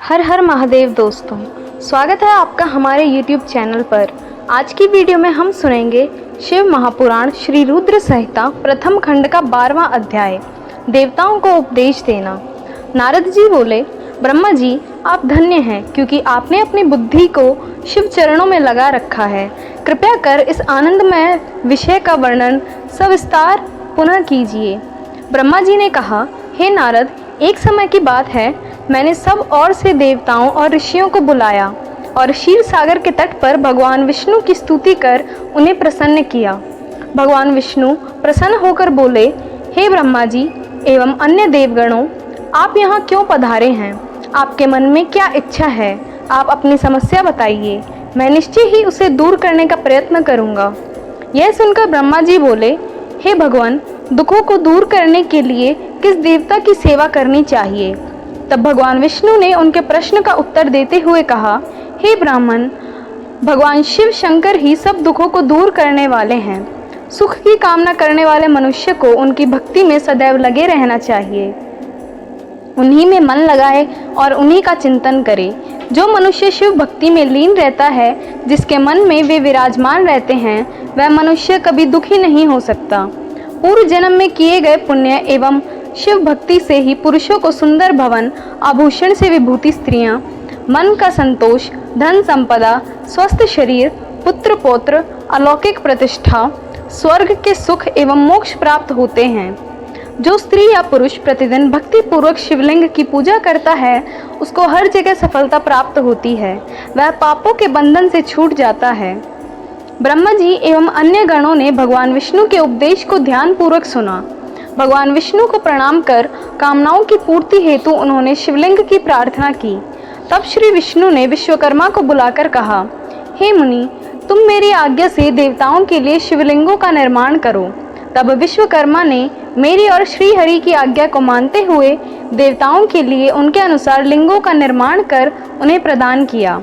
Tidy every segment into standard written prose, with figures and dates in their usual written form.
हर हर महादेव दोस्तों, स्वागत है आपका हमारे YouTube चैनल पर। आज की वीडियो में हम सुनेंगे शिव महापुराण श्री रुद्र संहिता प्रथम खंड का 12वां अध्याय, देवताओं को उपदेश देना। नारद जी बोले, ब्रह्मा जी आप धन्य हैं क्योंकि आपने अपनी बुद्धि को शिव चरणों में लगा रखा है। कृपया कर इस आनंदमय विषय का वर्णन सविस्तार पुनः कीजिए। ब्रह्मा जी ने कहा, हे नारद, एक समय की बात है, मैंने सब ओर से देवताओं और ऋषियों को बुलाया और क्षीर सागर के तट पर भगवान विष्णु की स्तुति कर उन्हें प्रसन्न किया। भगवान विष्णु प्रसन्न होकर बोले, हे ब्रह्मा जी एवं अन्य देवगणों, आप यहाँ क्यों पधारे हैं? आपके मन में क्या इच्छा है? आप अपनी समस्या बताइए, मैं निश्चय ही उसे दूर करने का प्रयत्न करूँगा। यह सुनकर ब्रह्मा जी बोले, हे भगवान, दुखों को दूर करने के लिए किस देवता की सेवा करनी चाहिए? तब भगवान विष्णु ने उनके प्रश्न का उत्तर देते हुए कहा, हे ब्राह्मण, भगवान शिव शंकर ही सब दुखों को दूर करने वाले हैं। सुख की कामना करने वाले मनुष्य को उनकी भक्ति में सदैव लगे रहना चाहिए। उन्हीं में मन लगाए और उन्हीं का चिंतन करे। जो मनुष्य शिव भक्ति में लीन रहता है, जिसके मन में वे विराजमान रहते हैं, वह मनुष्य कभी दुखी नहीं हो सकता। पूर्व जन्म में किए गए पुण्य एवं शिव भक्ति से ही पुरुषों को सुंदर भवन, आभूषण से विभूति स्त्रियां, मन का संतोष, धन संपदा, स्वस्थ शरीर, पुत्र पौत्र, अलौकिक प्रतिष्ठा, स्वर्ग के सुख एवं मोक्ष प्राप्त होते हैं। जो स्त्री या पुरुष प्रतिदिन भक्ति पूर्वक शिवलिंग की पूजा करता है, उसको हर जगह सफलता प्राप्त होती है। वह पापों के बंधन से छूट जाता है। ब्रह्मा जी एवं अन्य गणों ने भगवान विष्णु के उपदेश को ध्यान पूर्वक सुना। भगवान विष्णु को प्रणाम कर कामनाओं की पूर्ति हेतु उन्होंने शिवलिंग की प्रार्थना की। तब श्री विष्णु ने विश्वकर्मा को बुलाकर कहा, हे मुनि, तुम मेरी आज्ञा से देवताओं के लिए शिवलिंगों का निर्माण करो। तब विश्वकर्मा ने मेरी और श्री हरि की आज्ञा को मानते हुए देवताओं के लिए उनके अनुसार लिंगों का निर्माण कर उन्हें प्रदान किया।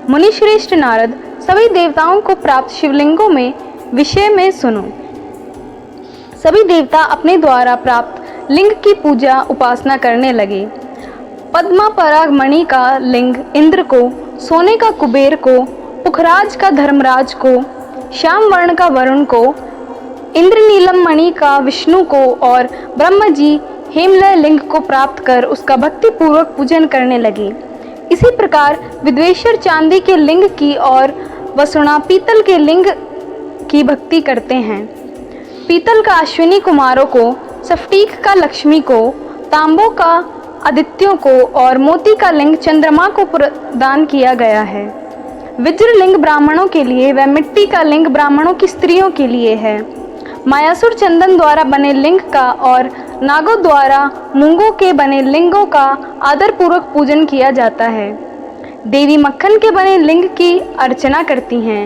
मुनि श्रेष्ठ नारद, सभी देवताओं को प्राप्त शिवलिंगों में विषय में सुनो। सभी देवता अपने द्वारा प्राप्त लिंग की पूजा उपासना करने लगे। पद्मा पराग मणि का लिंग इंद्र को, सोने का कुबेर को, पुखराज का धर्मराज को, श्याम वर्ण का वरुण को, इंद्रनीलम मणि का विष्णु को और ब्रह्मा जी हेमलय लिंग को प्राप्त कर उसका भक्ति पूर्वक पूजन करने लगे। इसी प्रकार विद्वेश्वर चांदी के लिंग की और वसुणा पीतल के लिंग की भक्ति करते हैं। पीतल का अश्विनी कुमारों को, स्फटिक का लक्ष्मी को, तांबों का आदित्यों को और मोती का लिंग चंद्रमा को प्रदान किया गया है। वज्रलिंग ब्राह्मणों के लिए व मिट्टी का लिंग ब्राह्मणों की स्त्रियों के लिए है। मायासुर चंदन द्वारा बने लिंग का और नागों द्वारा मूंगों के बने लिंगों का आदर पूर्वक पूजन किया जाता है। देवी मक्खन के बने लिंग की अर्चना करती हैं।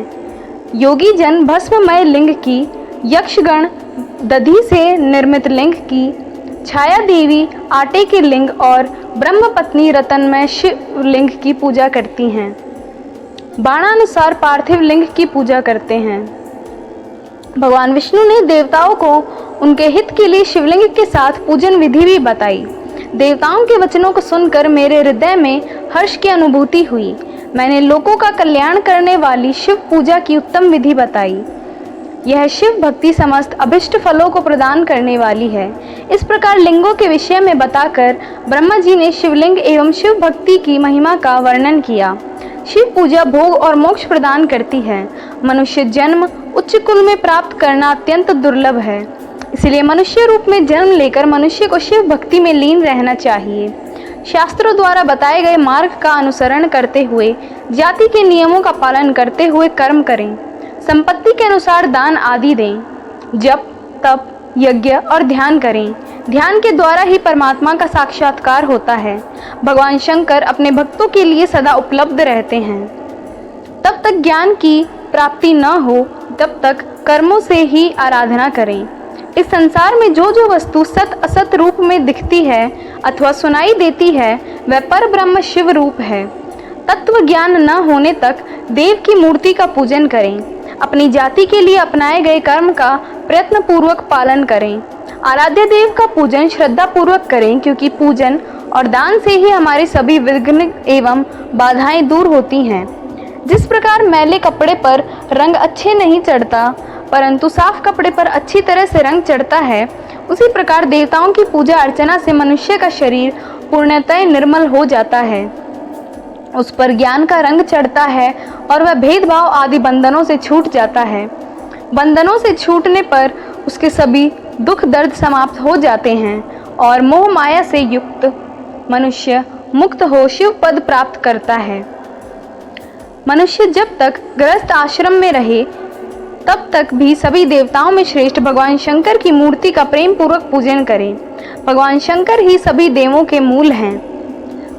योगी जन भस्ममय लिंग की, यक्षगण दधि से निर्मित लिंग की, छाया देवी आटे के लिंग और ब्रह्मपत्नी रतनमय शिव लिंग की पूजा करती हैं। बाणानुसार पार्थिव लिंग की पूजा करते हैं। भगवान विष्णु ने देवताओं को उनके हित के लिए शिवलिंग के साथ पूजन विधि भी बताई। देवताओं के वचनों को सुनकर मेरे हृदय में हर्ष की अनुभूति हुई। मैंने लोगों का कल्याण करने वाली शिव पूजा की उत्तम विधि बताई। यह शिव भक्ति समस्त अभिष्ट फलों को प्रदान करने वाली है। इस प्रकार लिंगों के विषय में बताकर ब्रह्मा जी ने शिवलिंग एवं शिव भक्ति की महिमा का वर्णन किया। शिव पूजा भोग और मोक्ष प्रदान करती है। मनुष्य जन्म उच्च कुल में प्राप्त करना अत्यंत दुर्लभ है। इसलिए मनुष्य रूप में जन्म लेकर मनुष्य को शिव भक्ति में लीन रहना चाहिए। शास्त्रों द्वारा बताए गए मार्ग का अनुसरण करते हुए, जाति के नियमों का पालन करते हुए कर्म करें। संपत्ति के अनुसार दान आदि दें। जप, तप, यज्ञ और ध्यान करें। ध्यान के द्वारा ही परमात्मा का साक्षात्कार होता है। भगवान शंकर अपने भक्तों के लिए सदा उपलब्ध रहते हैं। तब तक ज्ञान की प्राप्ति न हो, तब तक कर्मों से ही आराधना करें। इस संसार में जो जो वस्तु सत असत रूप में दिखती है अथवा सुनाई देती है, वह पर ब्रह्म शिव रूप है। तत्व ज्ञान न होने तक देव की मूर्ति का पूजन करें। अपनी जाति के लिए अपनाए गए कर्म का प्रयत्न पूर्वक पालन करें। आराध्य देव का पूजन श्रद्धा पूर्वक करें, क्योंकि पूजन और दान से ही हमारे सभी विघ्न एवं बाधाएं दूर होती हैं। जिस प्रकार मैले कपड़े पर रंग अच्छे नहीं चढ़ता, परंतु साफ कपड़े पर अच्छी तरह से रंग चढ़ता है, उसी प्रकार देवताओं की पूजा अर्चना से मनुष्य का शरीर पूर्णतः निर्मल हो जाता है। उस पर ज्ञान का रंग चढ़ता है और वह भेदभाव आदि बंधनों से छूट जाता है। बंधनों से छूटने पर उसके सभी दुख दर्द समाप्त हो जाते हैं और मोह माया से युक्त मनुष्य मुक्त हो शिव पद प्राप्त करता है। मनुष्य जब तक गृहस्थ आश्रम में रहे तब तक भी सभी देवताओं में श्रेष्ठ भगवान शंकर की मूर्ति का प्रेम पूर्वक पूजन करें। भगवान शंकर ही सभी देवों के मूल हैं,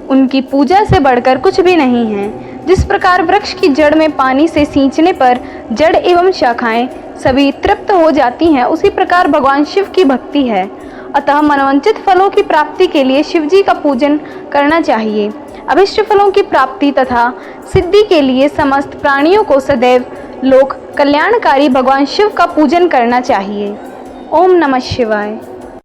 उनकी पूजा से बढ़कर कुछ भी नहीं है। जिस प्रकार वृक्ष की जड़ में पानी से सींचने पर जड़ एवं शाखाएं सभी तृप्त हो जाती हैं, उसी प्रकार भगवान शिव की भक्ति है। अतः मनोवांछित फलों की प्राप्ति के लिए शिव जी का पूजन करना चाहिए। अभिष्ट फलों की प्राप्ति तथा सिद्धि के लिए समस्त प्राणियों को सदैव लोक कल्याणकारी भगवान शिव का पूजन करना चाहिए। ओम नमः शिवाय।